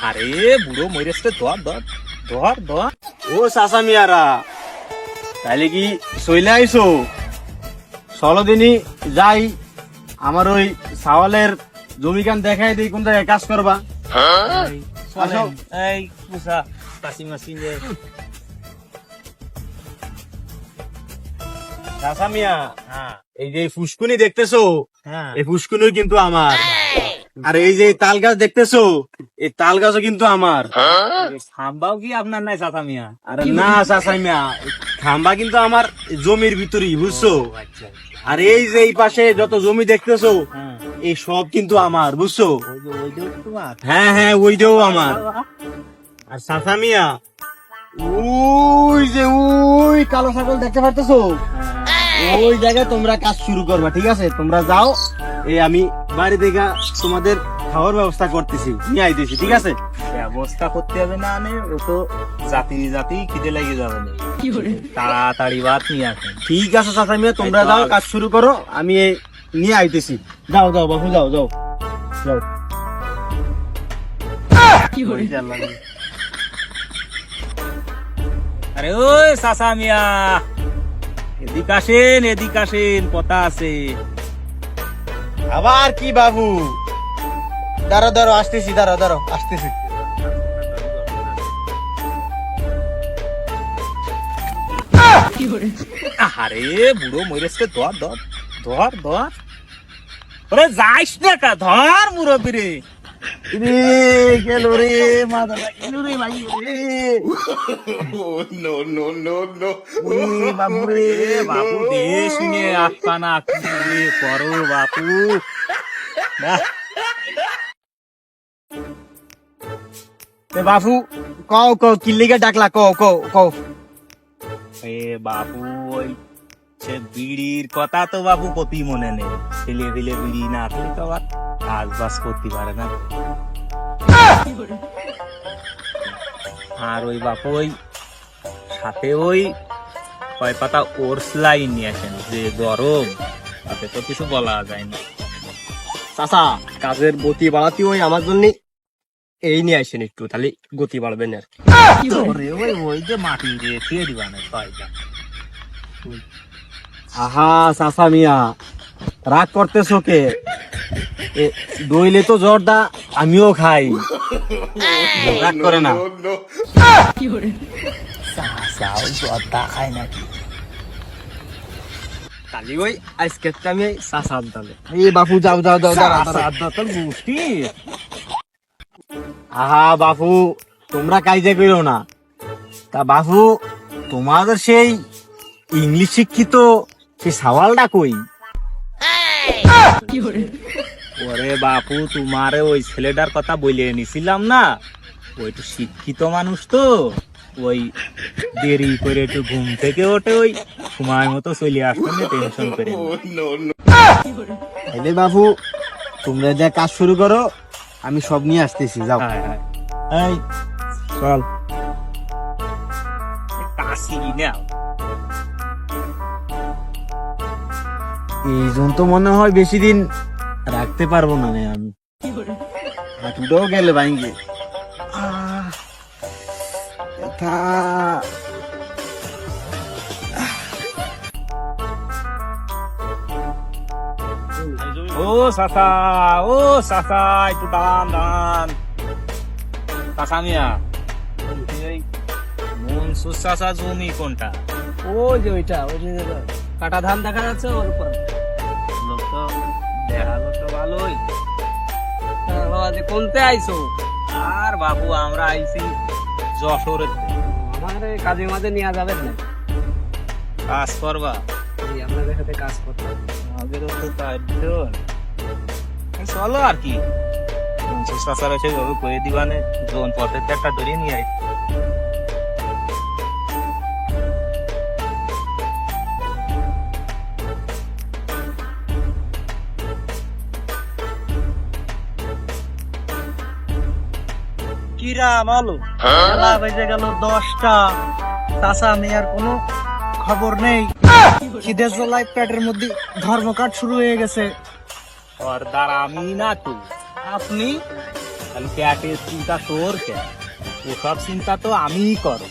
আরে বুড়ো মরেছে, ধর ধর ধর ধর। ও চাচা মিয়ারা, তাইলে কি চলে আইসো? চলো দিনই যাই, আমার ওই সাওয়ালের জমিখান দেখাই দিই কোন জায়গায় কাজ করবা। আসো। এই পুষা কাশি মাসি যে চাচা মিয়া, হ্যাঁ এই যে ফুসকুনি দেখতেছো, হ্যাঁ এই ফুসকুনি কিন্তু আমার। আর এই যে তাল গাছ দেখতেছো, এই তাল গাছও কিন্তু আমার। খাম্বাও কি আপনার নাই চাচা মিয়া? আরে না চাচা মিয়া, খাম্বা কিন্তু আমার জমির ভিতরেই, বুঝছো? আচ্ছা আর এই যে এই পাশে যত জমি দেখতেছো, হ্যাঁ, এই সব কিন্তু আমার, বুঝছো? ওই যে তোমার। হ্যাঁ হ্যাঁ, ওইটাও আমার। আর চাচা মিয়া, ওই যে ওই কালো ছাগল দেখতে পারতেছো, ওই জায়গায় তোমরা কাজ শুরু করবা, ঠিক আছে? তোমরা যাও, এই আমি বাড়ি থেকে তোমাদের খাওয়ার ব্যবস্থা করতেছি, নিয়ে আইতেছি, ঠিক আছে? ব্যবস্থা করতে হবে না, ও তো জাতি জাতি খিদে লেগে যাবে না। তাড়াতাড়ি ভাত নিয়ে আসেন। ঠিক আছে চাচা মিয়া, তোমরা যাও, কাজ শুরু করো, আমি এই নিয়ে আইতেছি। যাও যাও বাবু, যাও যাও যাও। আরে ওই চাচা মিয়া, এদিক আসেন, এদিক আসেন, কথা আছে। আবার কি বাবু? দাঁড়াও দাঁড়াও, আসতেছি, দাঁড়াও দাঁড়াও, আসতেছি। আরে বুড়ো মরেছে, ধর ধর ধর ধর। ওরে যাইস না কা, ধর মুরব্বী রে। রে গেল রে, মাথা গেল রে ভাই রে। ওরে বাবু রে, বাপু দেশ নিয়ে আটকানা করো বাপু। এ বাবু, কও কও, কি লিগে ডাকলা? কও কও কও। এ বাপু, ওই সে বিড়ির কথা তো বাপু কতি মনে নেই। ছেলে দিলে বিড়ি না থাকলে তো আবার কাজ বাজ করতে পারে না। আর ওই বাপু ওই সাথে ওই কয় পাতা ওর লাইন নিয়ে আসেন, যে গরম তাতে তো কিছু বলা যায় না। চাচা, কাজের গতি বাড়াতে ওই আমার জন্য এই নিয়ে আসেন একটু, তাহলে গতি বাড়বেন আর কি। ওরে ওই ওই যে মাটি রেখে দিবা না কয়টা। আহা চাচা মিয়া, রাগ করতেছো কে? দইলে তো জর্দা আমিও খাই, রাগ করে না। চাও জর্দা খায় নাকি? তাহলে ওই আজকেরটা আমি চাচার দালে। এই বাপু, যাও যাও যাও, দাঁড়া দাঁড়া। গোষ্ঠী। আহা বাপু, তোমরা কাইজে করো না। তা বাপু, তোমাদের সেই ইংলিশ শিক্ষিত সেই সওয়ালটা কই? ওরে বাপু, তোমারে ওই ছেলেটার কথা বলে নিছিলাম না, ওই একটু শিক্ষিত মানুষ তো, ওই দেরি করে একটু ঘুম থেকে ওঠে, ওই সময় মতো চলে আসতে না, টেনশন করে না। তাইলে বাপু, তোমরা যা কাজ শুরু করো, আমি সব নিয়ে আসতেছি, যাও। হ্যাঁ, হ্যাঁ। এই চল কাশি নাও। এই জন তো মনে হয় বেশি দিন রাখতে পারবো না রে আমি। হাঁটুটাও গেলে ভাঙ্গে। ব্যথা। ও চাচা, ও চাচা, একটু দান দান। চাচা মিয়া, এই মনসুর চাচা জমি কোনটা? ওই যে ওইটা, ওই যে কাটা ধান দেখা যাচ্ছে ওর উপর। লোক তো দেখালো তো ভালোই। কোনতে আইছো? আর বাবু, আমরা আইছি যশোরের থেকে। আমার কাজে মাঝে নিয়ে যাবেন না? কাজ করবা? আপনাদের সাথে কাজ করতে আমাদেরও তো তাই ধরুন। চলো আর কি, মনসুর চাচার এসে করে দিবানে, জোন পথের একটা ধরিয়ে নিয়ে আই। কিরা বলো, বেলা বেজে গেল 10টা, চাচা মেয়ার কোনো খবর নেই। খিদে জ্বলায় পেটের মধ্যে ধর্মকাট শুরু হয়ে গেছে। সর্দার আমি না তুই, আপনি তাহলে পেটের চিন্তা তোর কে? ওসব চিন্তা তো আমিই করো।